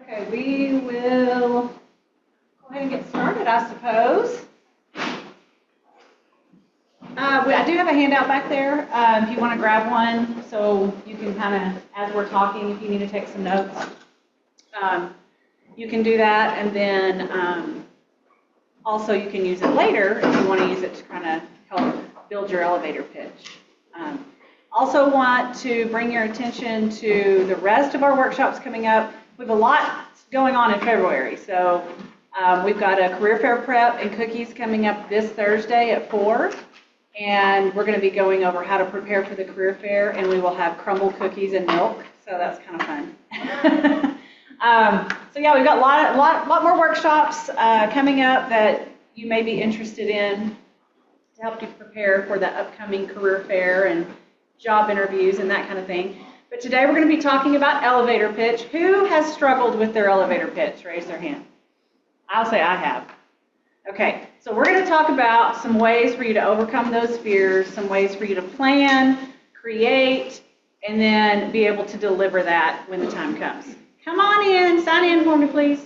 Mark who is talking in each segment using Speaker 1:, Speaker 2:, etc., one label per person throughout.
Speaker 1: Okay, we will go ahead and get started, I suppose. I do have a handout back there if you want to grab one, so you can kind of, as we're talking, if you need to take some notes, you can do that, and then also you can use it later if you want to use it to kind of help build your elevator pitch. Also want to bring your attention to the rest of our workshops coming up. We have a lot going on in February, so we've got a career fair prep and cookies coming up this Thursday at 4, and we're going to be going over how to prepare for the career fair, and we will have crumble cookies and milk, so that's kind of fun. So yeah, we've got a lot more workshops coming up that you may be interested in to help you prepare for the upcoming career fair and job interviews and that kind of thing. But today we're going to be talking about elevator pitch. Who has struggled with their elevator pitch? Raise their hand. I'll say I have. Okay, so we're going to talk about some ways for you to overcome those fears, some ways for you to plan, create, and then be able to deliver that when the time comes. Come on in, sign in for me, please.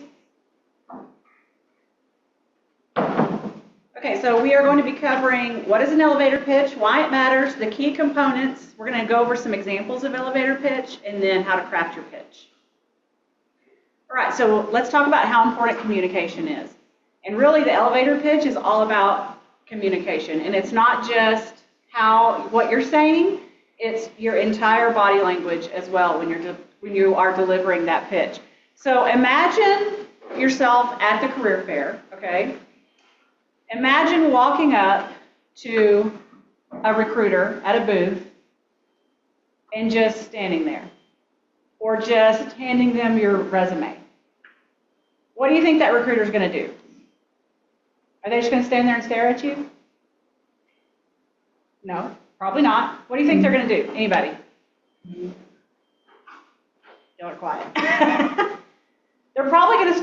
Speaker 1: Okay, so we are going to be covering what is an elevator pitch, why it matters, the key components. We're going to go over some examples of elevator pitch, and then how to craft your pitch. All right, so let's talk about how important communication is. And really, the elevator pitch is all about communication, and it's not just what you're saying, it's your entire body language as well when you are delivering that pitch. So imagine yourself at the career fair, okay? Imagine walking up to a recruiter at a booth and just standing there, or just handing them your resume. What do you think that recruiter is going to do? Are they just going to stand there and stare at you? No, probably not. What do you think they're going to do? Anybody? Y'all are quiet. They're probably going to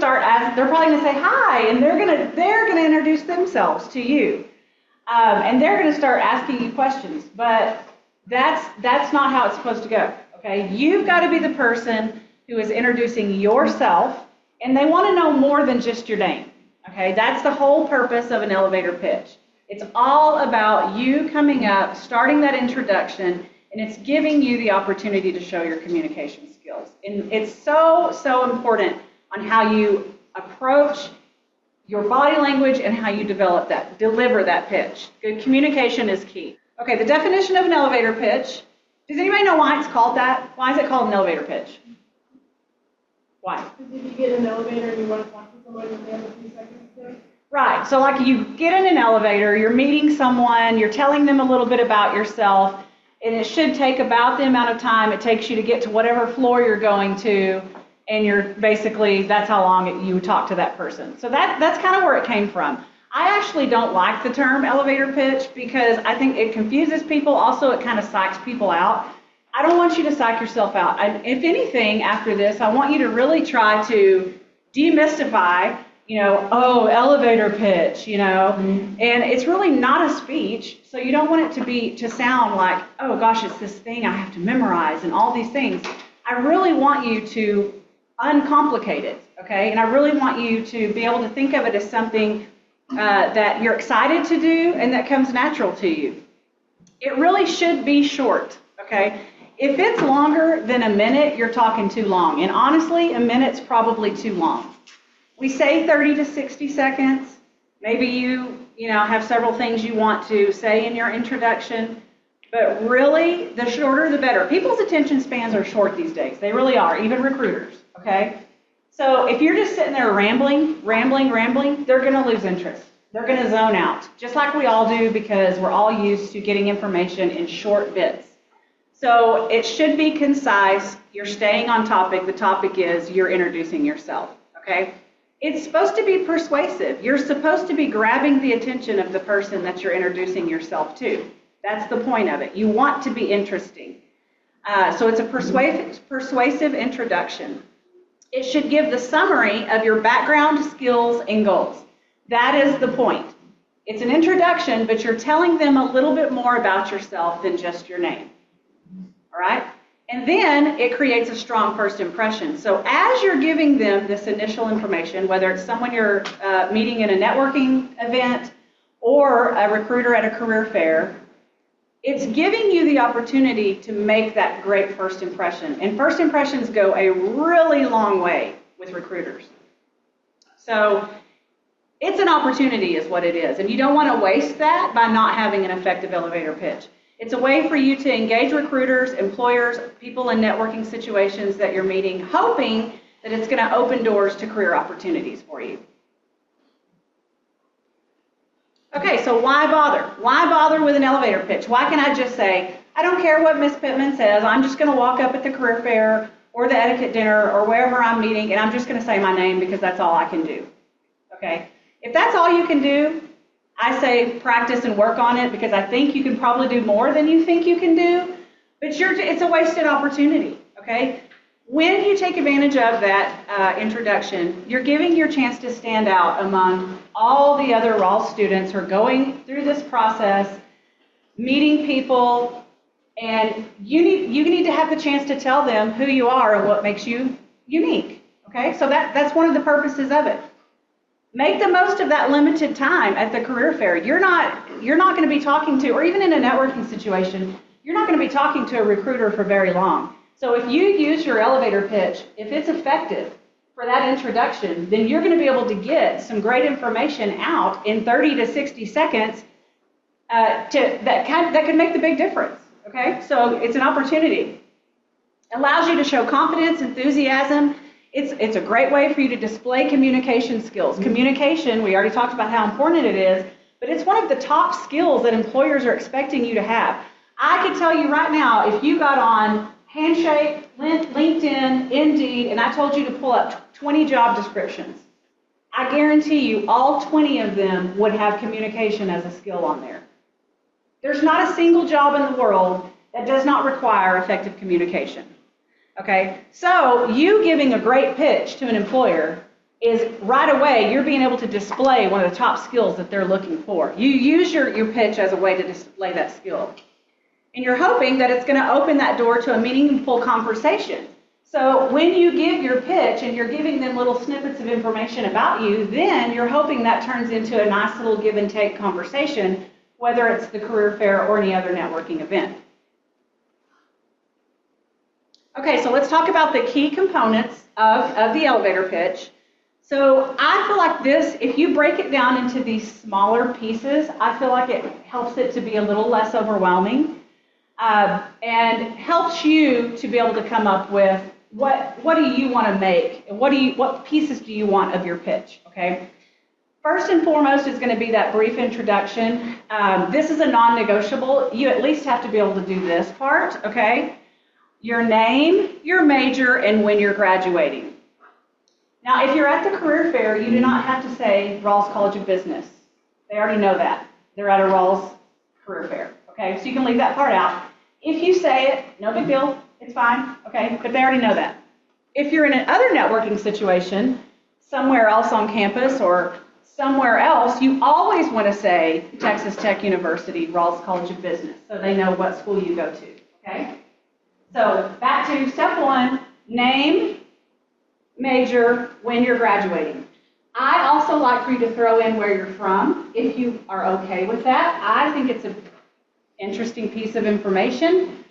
Speaker 1: they're probably going to say hi, and they're going to introduce themselves to you, and they're going to start asking you questions. But that's not how it's supposed to go. Okay, you've got to be the person who is introducing yourself, and they want to know more than just your name. Okay, that's the whole purpose of an elevator pitch. It's all about you coming up, starting that introduction, and it's giving you the opportunity to show your communication skills. And it's so important on how you approach your body language and how you deliver that pitch. Good communication is key. Okay, the definition of an elevator pitch. Does anybody know why it's called that? Why is it called an elevator pitch? Why?
Speaker 2: Because if you get in an elevator and you want to talk to somebody and they have a few seconds to.
Speaker 1: Right, so like you get in an elevator, you're meeting someone, you're telling them a little bit about yourself, and it should take about the amount of time it takes you to get to whatever floor you're going to, and that's how long you talk to that person. So that's kind of where it came from. I actually don't like the term elevator pitch because I think it confuses people. Also, it kind of psychs people out. I don't want you to psych yourself out. If anything, after this, I want you to really try to demystify, elevator pitch, and it's really not a speech, so you don't want it to sound like, oh gosh, it's this thing I have to memorize and all these things. I really want you to uncomplicate it, okay? And I really want you to be able to think of it as something that you're excited to do and that comes natural to you. It really should be short, okay? If it's longer than a minute, you're talking too long. And honestly, a minute's probably too long. We say 30 to 60 seconds. Maybe you have several things you want to say in your introduction. But really, the shorter the better. People's attention spans are short these days. They really are, even recruiters, okay? So if you're just sitting there rambling, they're going to lose interest. They're going to zone out, just like we all do because we're all used to getting information in short bits. So it should be concise. You're staying on topic. The topic is you're introducing yourself, okay? It's supposed to be persuasive. You're supposed to be grabbing the attention of the person that you're introducing yourself to. That's the point of it. You want to be interesting. So it's a persuasive introduction. It should give the summary of your background, skills, and goals. That is the point. It's an introduction, but you're telling them a little bit more about yourself than just your name. All right? And then it creates a strong first impression. So as you're giving them this initial information, whether it's someone you're meeting in a networking event or a recruiter at a career fair, it's giving you the opportunity to make that great first impression. And first impressions go a really long way with recruiters. So it's an opportunity is what it is. And you don't want to waste that by not having an effective elevator pitch. It's a way for you to engage recruiters, employers, people in networking situations that you're meeting, hoping that it's going to open doors to career opportunities for you. Okay, so why bother? Why bother with an elevator pitch? Why can't I just say, I don't care what Ms. Pittman says, I'm just going to walk up at the career fair or the etiquette dinner or wherever I'm meeting, and I'm just going to say my name because that's all I can do. Okay? If that's all you can do, I say practice and work on it because I think you can probably do more than you think you can do, but it's a wasted opportunity, okay? When you take advantage of that introduction, you're giving your chance to stand out among all the other Rawls students who are going through this process, meeting people, and you need to have the chance to tell them who you are and what makes you unique, okay? So that's one of the purposes of it. Make the most of that limited time at the career fair. You're not going to be talking to, or even in a networking situation, you're not going to be talking to a recruiter for very long. So if you use your elevator pitch, if it's effective for that introduction, then you're going to be able to get some great information out in 30 to 60 seconds that could make the big difference. Okay, so it's an opportunity. It allows you to show confidence, enthusiasm. It's a great way for you to display communication skills. Communication, we already talked about how important it is, but it's one of the top skills that employers are expecting you to have. I could tell you right now, if you got on Handshake, LinkedIn, Indeed, and I told you to pull up 20 job descriptions, I guarantee you all 20 of them would have communication as a skill on there. There's not a single job in the world that does not require effective communication. Okay, so you giving a great pitch to an employer is right away you're being able to display one of the top skills that they're looking for. You use your pitch as a way to display that skill. And you're hoping that it's going to open that door to a meaningful conversation. So when you give your pitch and you're giving them little snippets of information about you, then you're hoping that turns into a nice little give and take conversation, whether it's the career fair or any other networking event. Okay, so let's talk about the key components of the elevator pitch. So I feel like this, if you break it down into these smaller pieces, I feel like it helps it to be a little less overwhelming and helps you to be able to come up with what do you want to make, and what pieces do you want of your pitch, okay? First and foremost is going to be that brief introduction. This is a non-negotiable. You at least have to be able to do this part, okay? Your name, your major, and when you're graduating. Now, if you're at the career fair, you do not have to say Rawls College of Business. They already know that. They're at a Rawls career fair, okay? So you can leave that part out. If you say it, no big deal, it's fine, okay? But they already know that. If you're in another networking situation, somewhere else on campus or somewhere else, you always want to say Texas Tech University, Rawls College of Business, so they know what school you go to, okay? So back to step one, name, major, when you're graduating. I also like for you to throw in where you're from, if you are okay with that. I think it's an interesting piece of information.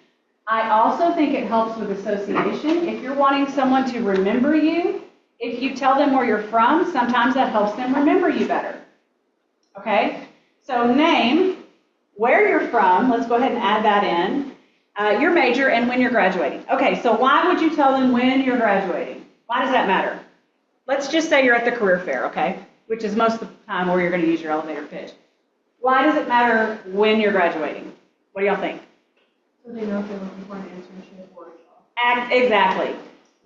Speaker 1: I also think it helps with association. If you're wanting someone to remember you, if you tell them where you're from, sometimes that helps them remember you better. Okay? So name, where you're from, let's go ahead and add that in. Your major and when you're graduating. Okay, so why would you tell them when you're graduating? Why does that matter? Let's just say you're at the career fair, okay, which is most of the time where you're going to use your elevator pitch. Why does it matter when you're graduating? What do y'all think?
Speaker 2: So they know if they're looking for an internship or a job.
Speaker 1: Exactly.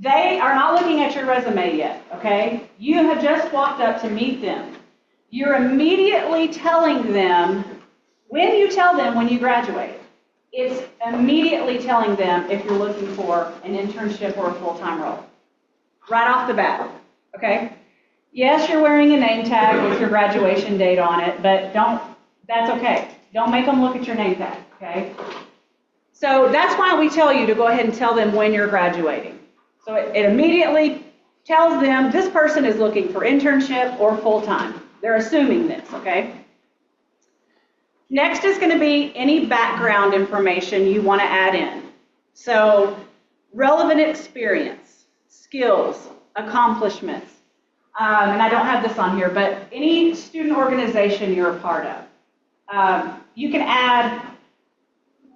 Speaker 1: They are not looking at your resume yet, okay? You have just walked up to meet them. You're immediately telling them, when you tell them when you graduate, it's immediately telling them if you're looking for an internship or a full-time role. Right off the bat, okay? Yes, you're wearing a name tag with your graduation date on it, but that's okay. Don't make them look at your name tag, okay? So that's why we tell you to go ahead and tell them when you're graduating. So it immediately tells them this person is looking for internship or full-time. They're assuming this, okay? Next is going to be any background information you want to add in. So relevant experience, skills, accomplishments, and I don't have this on here, but any student organization you're a part of. You can add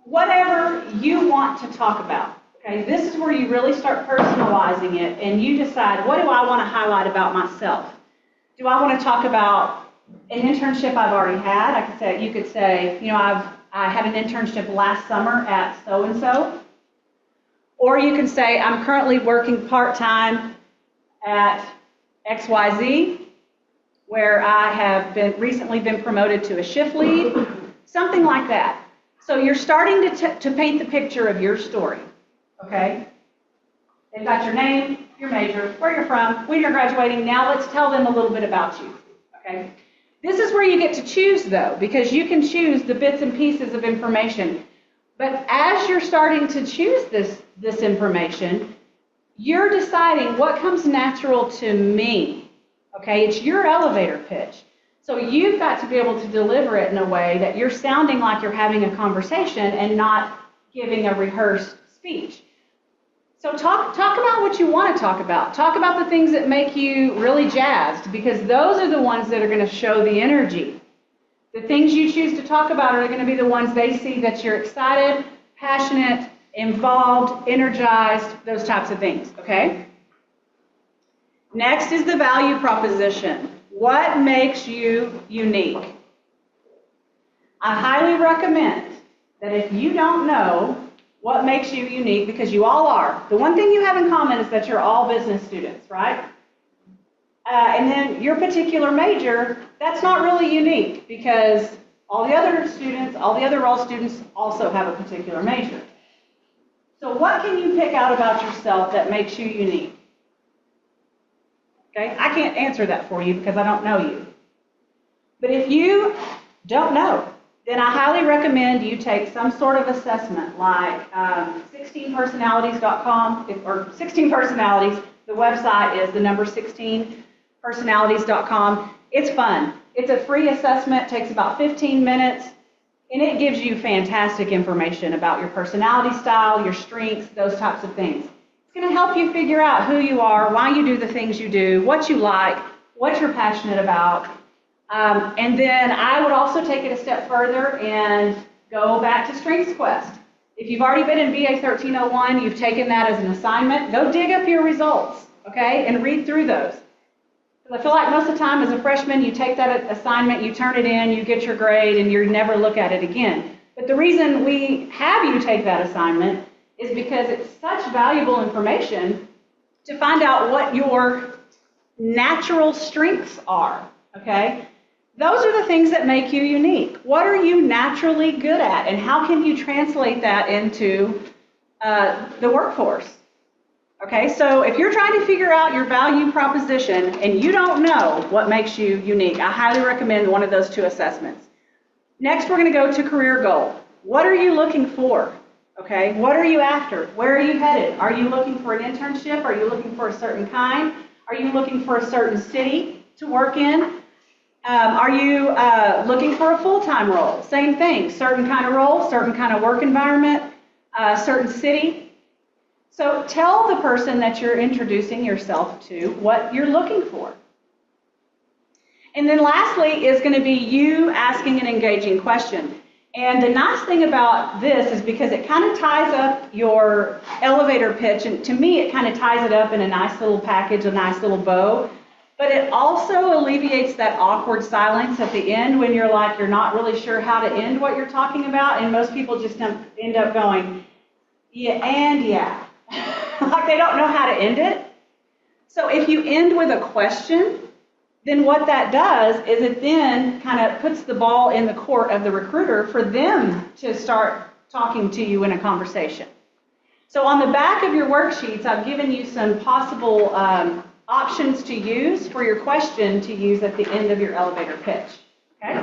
Speaker 1: whatever you want to talk about. Okay, this is where you really start personalizing it and you decide, what do I want to highlight about myself? Do I want to talk about an internship I've already had? I could say, you could say, you know, I had an internship last summer at so-and-so. Or you can say, I'm currently working part-time at XYZ, where I have recently been promoted to a shift lead, something like that. So you're starting to paint the picture of your story, okay? They've got your name, your major, where you're from, when you're graduating. Now let's tell them a little bit about you, okay? This is where you get to choose, though, because you can choose the bits and pieces of information. But as you're starting to choose this information, you're deciding what comes natural to me, okay? It's your elevator pitch. So you've got to be able to deliver it in a way that you're sounding like you're having a conversation and not giving a rehearsed speech. So talk about what you want to talk about. Talk about the things that make you really jazzed, because those are the ones that are going to show the energy. The things you choose to talk about are going to be the ones they see that you're excited, passionate, involved, energized, those types of things, okay? Next is the value proposition. What makes you unique? I highly recommend that if you don't know what makes you unique, because you all are, the one thing you have in common is that you're all business students, right? And then your particular major, that's not really unique, because all the other students, all the other role students also have a particular major. So what can you pick out about yourself that makes you unique? Okay, I can't answer that for you because I don't know you. But if you don't know, then I highly recommend you take some sort of assessment like 16personalities.com or 16 Personalities. The website is the number 16personalities.com. It's fun. It's a free assessment, takes about 15 minutes, and it gives you fantastic information about your personality style, your strengths, those types of things. It's going to help you figure out who you are, why you do the things you do, what you like, what you're passionate about. And then I would also take it a step further and go back to Strengths Quest. If you've already been in BA 1301, you've taken that as an assignment, go dig up your results, okay, and read through those. I feel like most of the time as a freshman, you take that assignment, you turn it in, you get your grade, and you never look at it again. But the reason we have you take that assignment is because it's such valuable information to find out what your natural strengths are, okay? Those are the things that make you unique. What are you naturally good at, and how can you translate that into the workforce? Okay, so if you're trying to figure out your value proposition and you don't know what makes you unique, I highly recommend one of those two assessments. Next, we're going to go to career goal. What are you looking for? Okay, what are you after? Where are you headed? Are you looking for an internship? Are you looking for a certain kind? Are you looking for a certain city to work in? Are you looking for a full-time role? Same thing, certain kind of role, certain kind of work environment, certain city. So tell the person that you're introducing yourself to what you're looking for. And then lastly is going to be you asking an engaging question. And the nice thing about this is because it kind of ties up your elevator pitch, and to me it kind of ties it up in a nice little package, a nice little bow. But it also alleviates that awkward silence at the end when you're like, you're not really sure how to end what you're talking about, and most people just end up going, yeah, and yeah. Like they don't know how to end it. So if you end with a question, then what that does is it then kind of puts the ball in the court of the recruiter for them to start talking to you in a conversation. So on the back of your worksheets, I've given you some possible options to use for your question to use at the end of your elevator pitch. Okay?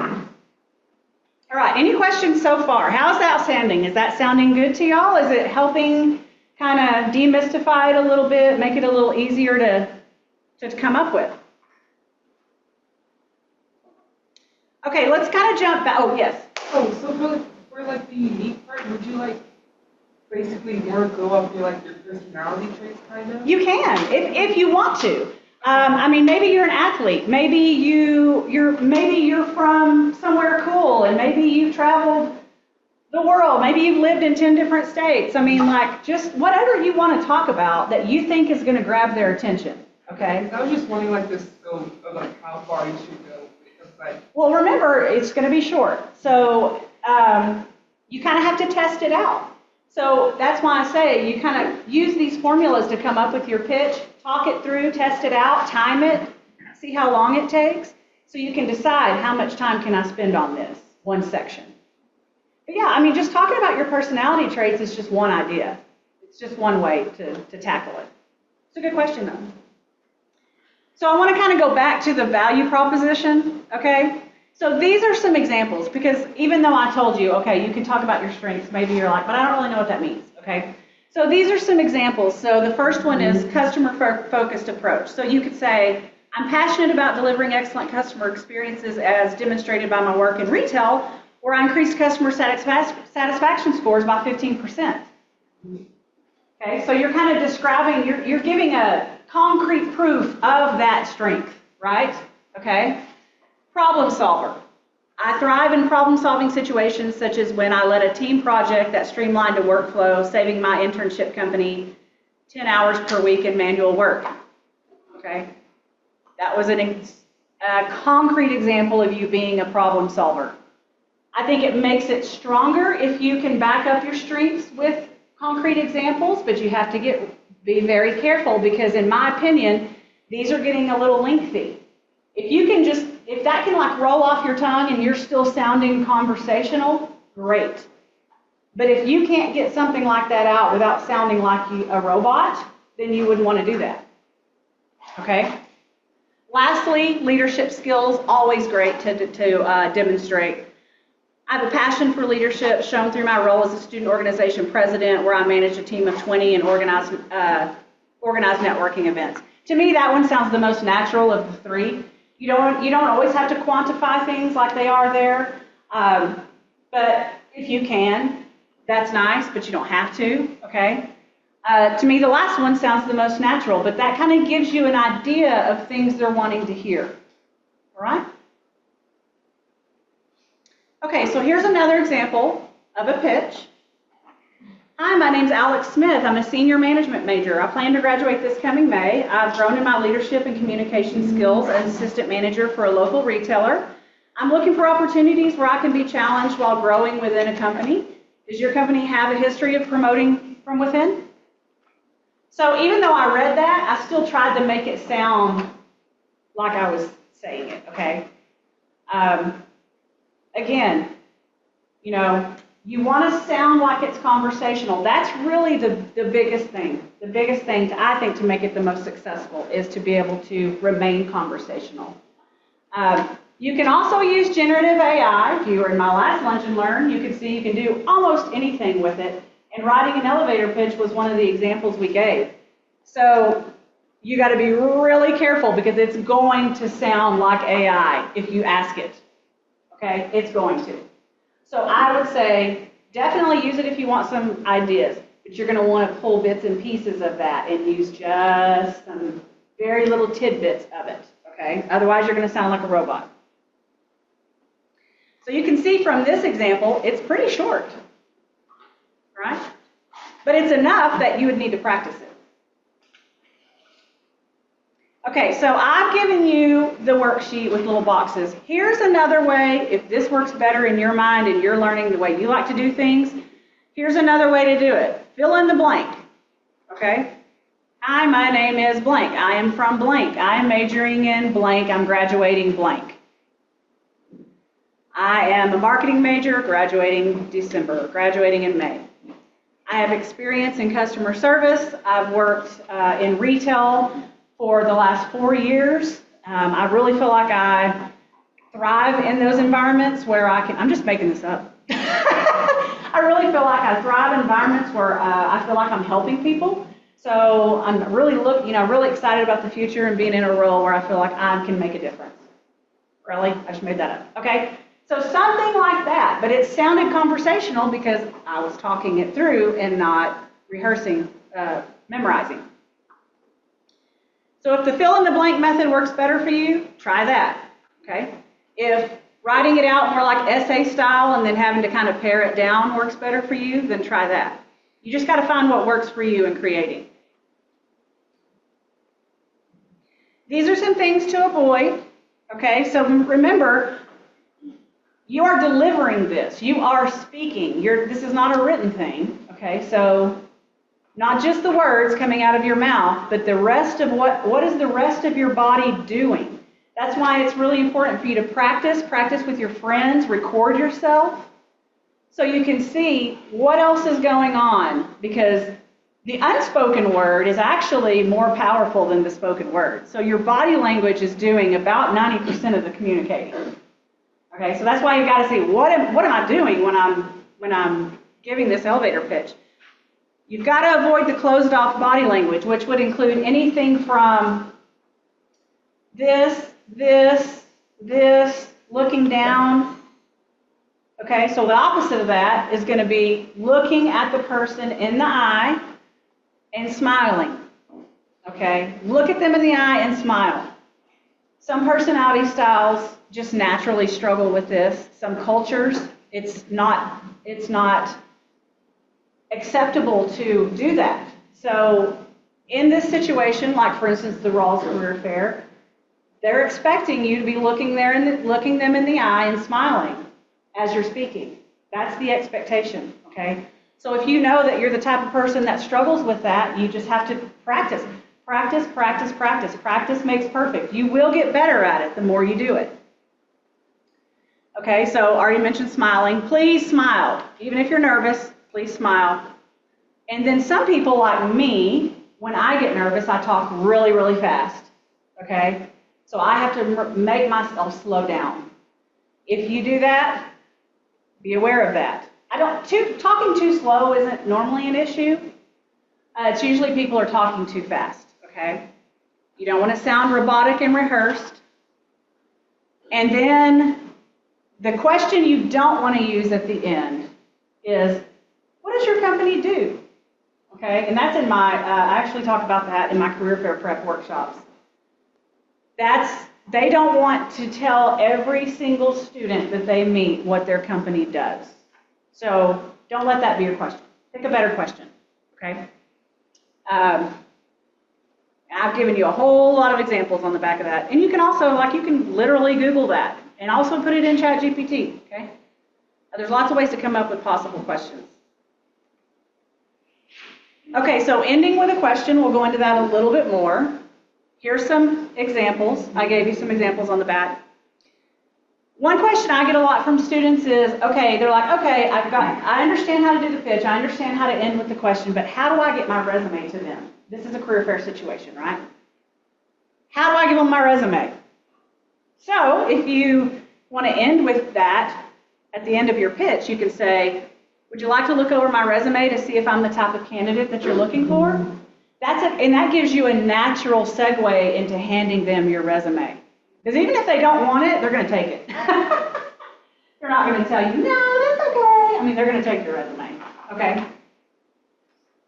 Speaker 1: All right, any questions so far? How's that sounding? Is that sounding good to y'all? Is it helping kind of demystify it a little bit, make it a little easier to come up with? Okay, let's kind of jump back. Oh, yes.
Speaker 3: Oh, so for like the unique part, would you like basically more go up to like your personality traits kind of?
Speaker 1: You can, if you want to. I mean, maybe you're an athlete. Maybe you're from somewhere cool, and maybe you've traveled the world. Maybe you've lived in 10 different states. I mean, like, just whatever you want to talk about that you think is going to grab their attention. Okay.
Speaker 3: I was just wondering like the scope of like how far you should go. Because like,
Speaker 1: Well, remember, it's going to be short, so you kind of have to test it out. So that's why I say you kind of use these formulas to come up with your pitch, talk it through, test it out, time it, see how long it takes, so you can decide how much time can I spend on this one section. But yeah, I mean, just talking about your personality traits is just one idea. It's just one way to tackle it. It's a good question, though. So I want to kind of go back to the value proposition, okay? So these are some examples, because even though I told you, okay, you can talk about your strengths, maybe you're like, but I don't really know what that means, okay? So these are some examples. So the first one is customer-focused approach. So you could say, I'm passionate about delivering excellent customer experiences as demonstrated by my work in retail, where I increased customer satisfaction scores by 15%. Okay, so you're kind of describing, you're giving a concrete proof of that strength, right? Okay? Problem solver. I thrive in problem-solving situations, such as when I led a team project that streamlined a workflow, saving my internship company 10 hours per week in manual work. Okay? That was a concrete example of you being a problem solver. I think it makes it stronger if you can back up your strengths with concrete examples, but you have to be very careful, because in my opinion, these are getting a little lengthy. If that can like roll off your tongue and you're still sounding conversational, great. But if you can't get something like that out without sounding like a robot, then you wouldn't want to do that. Okay? Lastly, leadership skills, always great to demonstrate. I have a passion for leadership shown through my role as a student organization president, where I manage a team of 20 and organize networking events. To me, that one sounds the most natural of the three. You don't always have to quantify things like they are there, but if you can, that's nice, but you don't have to, okay? To me, the last one sounds the most natural, but that kind of gives you an idea of things they're wanting to hear, all right? Okay, so here's another example of a pitch. Hi, my name's Alex Smith. I'm a senior management major. I plan to graduate this coming May. I've grown in my leadership and communication skills as assistant manager for a local retailer. I'm looking for opportunities where I can be challenged while growing within a company. Does your company have a history of promoting from within? So even though I read that, I still tried to make it sound like I was saying it, okay? Again, you know, you want to sound like it's conversational. That's really the biggest thing. The biggest thing, I think, to make it the most successful is to be able to remain conversational. You can also use generative AI. If you were in my last Lunch and Learn, you could see you can do almost anything with it. And writing an elevator pitch was one of the examples we gave. So you got to be really careful, because it's going to sound like AI if you ask it. Okay, it's going to. So I would say definitely use it if you want some ideas, but you're going to want to pull bits and pieces of that and use just some very little tidbits of it, okay? Otherwise, you're going to sound like a robot. So you can see from this example, it's pretty short, right? But it's enough that you would need to practice it. Okay, so I've given you the worksheet with little boxes. Here's another way, if this works better in your mind and you're learning the way you like to do things, here's another way to do it. Fill in the blank, okay? Hi, my name is blank. I am from blank. I am majoring in blank. I'm graduating blank. I am a marketing major, graduating December, graduating in May. I have experience in customer service. I've worked in retail for the last 4 years. I really feel like I thrive in those environments where I'm just making this up. I really feel like I thrive in environments where I feel like I'm helping people. So I'm really really excited about the future and being in a role where I feel like I can make a difference. Really? I just made that up. Okay? So something like that, but it sounded conversational because I was talking it through and not rehearsing, memorizing. So if the fill in the blank method works better for you, try that. Okay? If writing it out more like essay style and then having to kind of pare it down works better for you, then try that. You just got to find what works for you in creating. These are some things to avoid. Okay, so remember, you are delivering this. You are speaking. This is not a written thing. Okay, so not just the words coming out of your mouth, but the rest of what is the rest of your body doing? That's why it's really important for you to practice with your friends, record yourself, so you can see what else is going on, because the unspoken word is actually more powerful than the spoken word. So your body language is doing about 90% of the communicating. Okay, so that's why you've got to see what am I doing when I'm giving this elevator pitch. You've got to avoid the closed off body language, which would include anything from this, looking down. Okay, so the opposite of that is going to be looking at the person in the eye and smiling. Okay, look at them in the eye and smile. Some personality styles just naturally struggle with this. Some cultures, it's not acceptable to do that. So in this situation, like for instance the Rawls Career Fair, they're expecting you to be looking them in the eye and smiling as you're speaking. That's the expectation, okay? So if you know that you're the type of person that struggles with that, you just have to practice. Practice, practice, practice. Practice makes perfect. You will get better at it the more you do it. Okay, so I already mentioned smiling. Please smile. Even if you're nervous, please smile. And then some people like me, when I get nervous, I talk really, really fast. Okay? So I have to make myself slow down. If you do that, be aware of that. Talking too slow isn't normally an issue. It's usually people are talking too fast, okay? You don't want to sound robotic and rehearsed. And then the question you don't want to use at the end is, what does your company do? Okay, and that's in my, I actually talk about that in my career fair prep workshops. They don't want to tell every single student that they meet what their company does. So don't let that be your question. Pick a better question, okay? I've given you a whole lot of examples on the back of that. And you can also, you can literally Google that and also put it in ChatGPT, okay? There's lots of ways to come up with possible questions. Okay, so ending with a question, we'll go into that a little bit more. Here's some examples. I gave you some examples on the back. One question I get a lot from students is, okay, they're like, okay, I understand how to do the pitch, I understand how to end with the question, but how do I get my resume to them? This is a career fair situation, right? How do I give them my resume? So if you want to end with that at the end of your pitch, you can say, would you like to look over my resume to see if I'm the type of candidate that you're looking for? And that gives you a natural segue into handing them your resume. Because even if they don't want it, they're going to take it. They're not going to tell you, no, that's okay. I mean, they're going to take your resume, okay?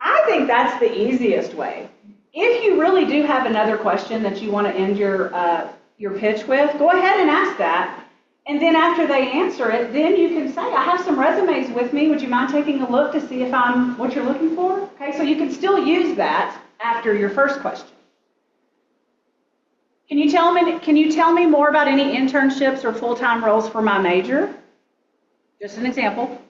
Speaker 1: I think that's the easiest way. If you really do have another question that you want to end your pitch with, go ahead and ask that. And then after they answer it, then you can say, I have some resumes with me. Would you mind taking a look to see if I'm what you're looking for? Okay, so you can still use that after your first question. Can you tell me more about any internships or full-time roles for my major? Just an example.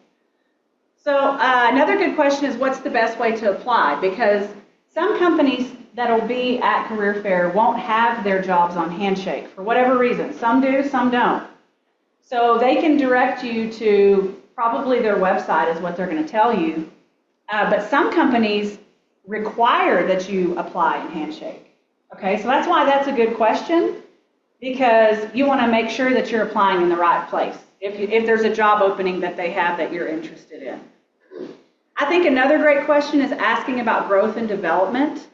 Speaker 1: So another good question is, what's the best way to apply? Because some companies that'll be at career fair won't have their jobs on Handshake for whatever reason. Some do, some don't. So they can direct you to probably their website is what they're going to tell you. But some companies require that you apply in Handshake. Okay, so that's why that's a good question. because you want to make sure that you're applying in the right place. If there's a job opening that they have that you're interested in. I think another great question is asking about growth and development.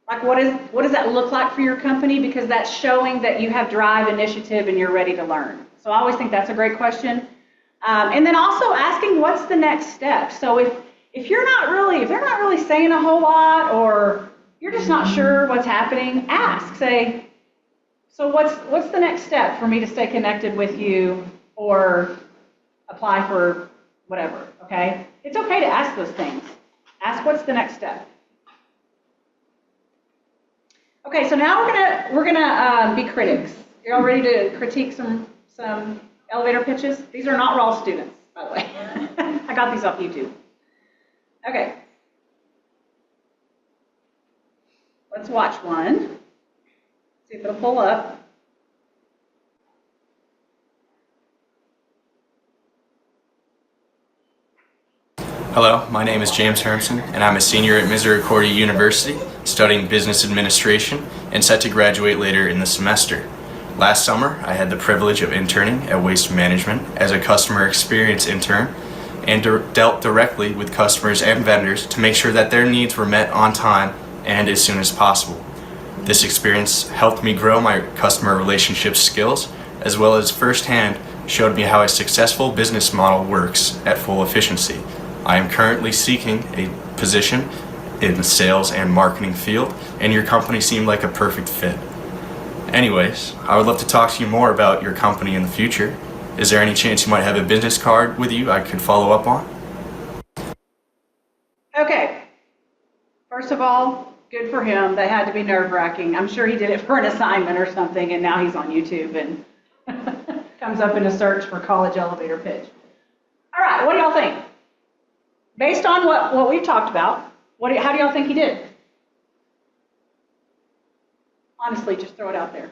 Speaker 1: Like what does that look like for your company? Because that's showing that you have drive, initiative, and you're ready to learn. So I always think that's a great question. And then also asking what's the next step. So if they're not really saying a whole lot, or you're just not sure what's happening, ask. Say, so what's the next step for me to stay connected with you or apply for whatever, okay? It's okay to ask those things. Ask what's the next step. Okay, so now we're gonna be critics. You're all ready to critique some elevator pitches? These are not raw students, by the way. I got these off YouTube. Okay. Let's watch one. See if it'll pull up.
Speaker 4: Hello, my name is James Hermson, and I'm a senior at Misericordia University, studying business administration and set to graduate later in the semester. Last summer, I had the privilege of interning at Waste Management as a customer experience intern and dealt directly with customers and vendors to make sure that their needs were met on time and as soon as possible. This experience helped me grow my customer relationship skills, as well as firsthand showed me how a successful business model works at full efficiency. I am currently seeking a position in the sales and marketing field, and your company seemed like a perfect fit. Anyways, I would love to talk to you more about your company in the future. Is there any chance you might have a business card with you I could follow up on?
Speaker 1: Okay. First of all, good for him. That had to be nerve-wracking. I'm sure he did it for an assignment or something, and now he's on YouTube and comes up in a search for college elevator pitch. All right, what do y'all think? Based on what we've talked about, how do y'all think he did? Honestly, just throw it out there.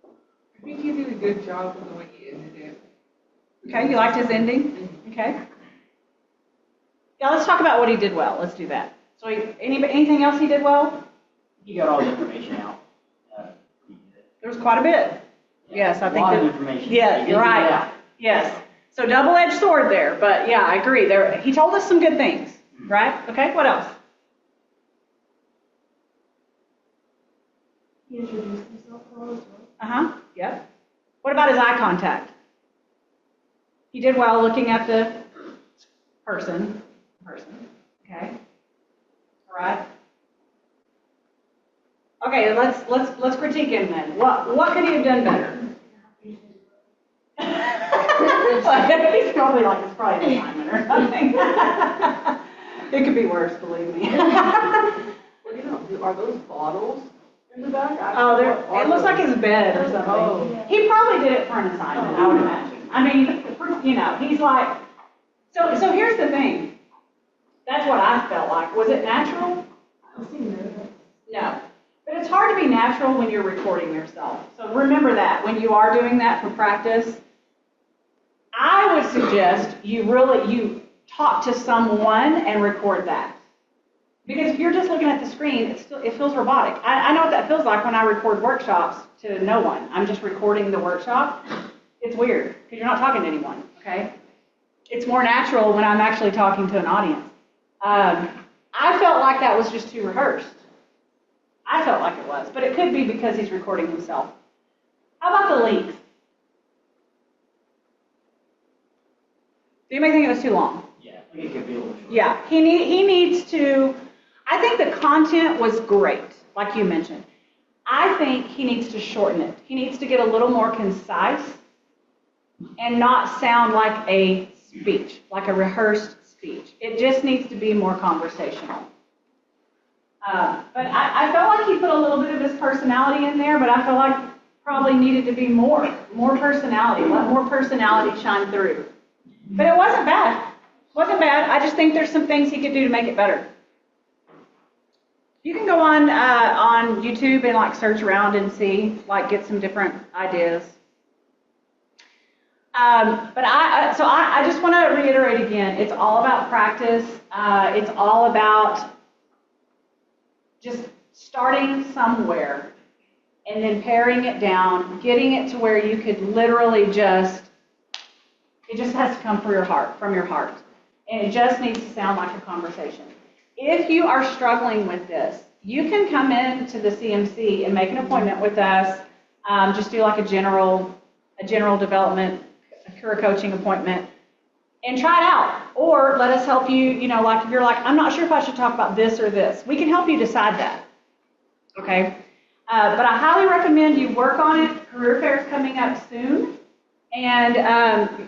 Speaker 3: I think he did a good job with the way he ended it.
Speaker 1: Okay, you liked his ending? Okay. Yeah, let's talk about what he did well. Let's do that. So anything else he did well?
Speaker 5: He got all the information out.
Speaker 1: There was quite a bit. Yes, I think
Speaker 5: A lot
Speaker 1: that.
Speaker 5: of information.
Speaker 1: Yeah,
Speaker 5: He did
Speaker 1: you're
Speaker 5: get it
Speaker 1: right.
Speaker 5: out.
Speaker 1: Yes. So double-edged sword there, but yeah, I agree. He told us some good things, right? Okay, what else?
Speaker 2: He introduced himself well as well.
Speaker 1: Uh-huh, yep. What about his eye contact? He did well looking at the person, okay? All right. Okay, let's critique him then. What could he have done better? He's probably like it's probably an assignment or something. It could be worse, believe me.
Speaker 3: What do you know? Are those bottles in the back?
Speaker 1: Oh, it looks like his bed or something.
Speaker 3: Oh.
Speaker 1: He probably did it for an assignment, I would imagine. I mean, he's like, so here's the thing. That's what I felt like. Was it natural?
Speaker 2: He seemed nervous.
Speaker 1: No. But it's hard to be natural when you're recording yourself. So remember that when you are doing that for practice, I would suggest you talk to someone and record that. Because if you're just looking at the screen, it feels robotic. I know what that feels like when I record workshops to no one. I'm just recording the workshop. It's weird because you're not talking to anyone, okay? It's more natural when I'm actually talking to an audience. I felt like that was just too rehearsed. I felt like it was, but it could be because he's recording himself. How about the length? Do you think it was too long?
Speaker 5: Yeah, I think it could be a little short.
Speaker 1: Yeah, he needs to, I think the content was great, like you mentioned. I think he needs to shorten it. He needs to get a little more concise and not sound like a speech, like a rehearsed speech. It just needs to be more conversational. But I felt like he put a little bit of his personality in there, but I feel like probably needed to be more personality, let more personality shine through. But it wasn't bad. Wasn't bad. I just think there's some things he could do to make it better. You can go on YouTube and like search around and see, like get some different ideas. But I just want to reiterate again, it's all about practice. It's all about just starting somewhere and then paring it down, getting it to where you could literally it just has to come from your heart. And it just needs to sound like a conversation. If you are struggling with this, you can come in to the CMC and make an appointment with us. Just do like a general development, a career coaching appointment, and try it out. Or let us help you, like if you're like, I'm not sure if I should talk about this or this. We can help you decide that, okay? But I highly recommend you work on it. Career fair is coming up soon. And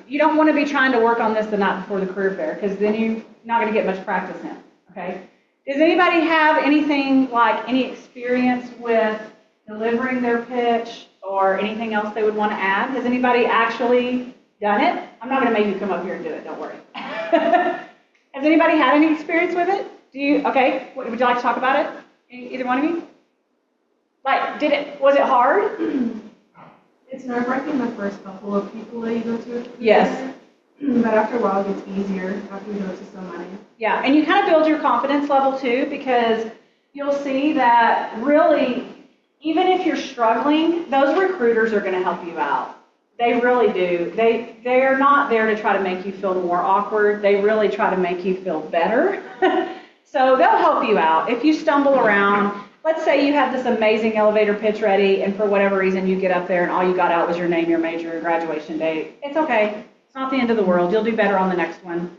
Speaker 1: you don't want to be trying to work on this the night before the career fair, because then you're not going to get much practice in, okay? Does anybody have anything like any experience with delivering their pitch or anything else they would want to add? Has anybody actually done it? I'm not going to make you come up here and do it, don't worry. Has anybody had any experience with it? Okay, would you like to talk about it? Either one of you? Like, was it hard?
Speaker 2: It's nerve-wracking the first couple of people that you go to.
Speaker 1: Yes.
Speaker 2: But after a while, it gets easier after you go to so many.
Speaker 1: Yeah, and you kind of build your confidence level too, because you'll see that really, even if you're struggling, those recruiters are going to help you out. They really do. They're not there to try to make you feel more awkward. They really try to make you feel better. So they'll help you out. If you stumble around, let's say you have this amazing elevator pitch ready, and for whatever reason you get up there and all you got out was your name, your major, your graduation date. It's okay. It's not the end of the world. You'll do better on the next one.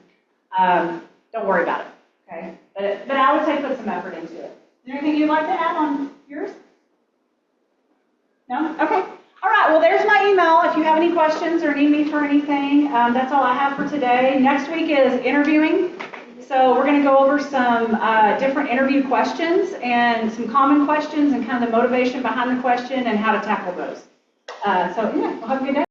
Speaker 1: Don't worry about it, okay? But I would say put some effort into it. Is there anything you'd like to add on yours? No? Okay. All right, well, there's my email. If you have any questions or need me for anything, that's all I have for today. Next week is interviewing. So we're going to go over some different interview questions and some common questions and kind of the motivation behind the question and how to tackle those. So, yeah, well, have a good day.